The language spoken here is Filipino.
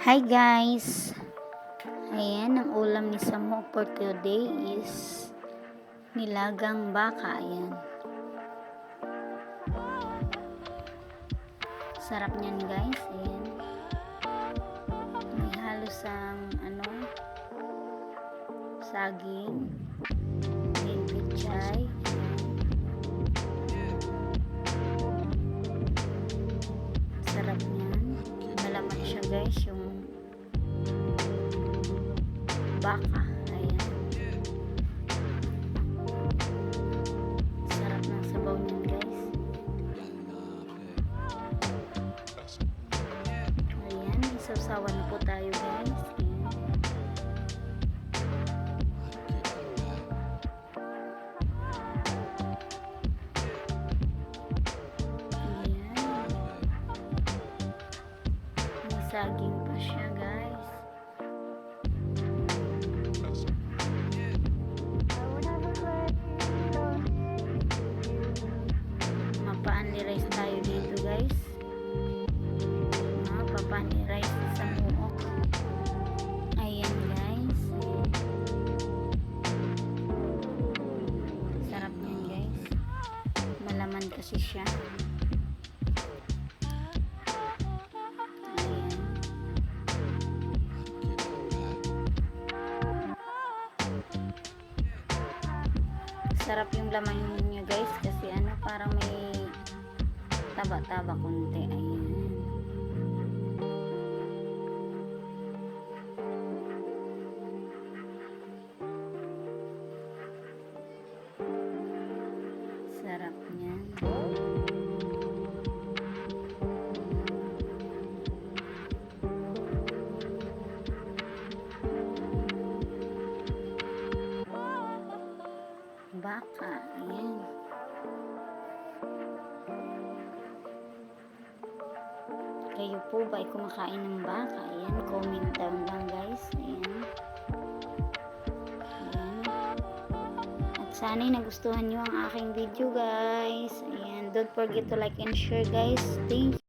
Hi guys! Ayan, ang ulam ni Samo for today is nilagang baka. Ayan. Sarap niyan guys. Ayan. May halos ang saging, may pichay. Sarap niyan. Malaman siya guys, yung baka. Ayan. Sarap ng sabaw niyan guys. Ayan, isasawan na po tayo guys. Ayan. May saging pa siya guys. Mapa-only rice tayo dito guys. Mapa-only rice sa muok. Ayan guys. Sarap niyan guys. Malaman kasi siya. Ayan. Sarap yung laman niya guys kasi parang may taba-taba konti. Ayan. Sarap niyan. Baka. Ayan. Kayo po ba ay kumakain ng baka? Ayan, comment down lang guys. Ayan. Ayan. At sana'y nagustuhan nyo ang aking video guys. Ayan, don't forget to like and share guys. Thank you.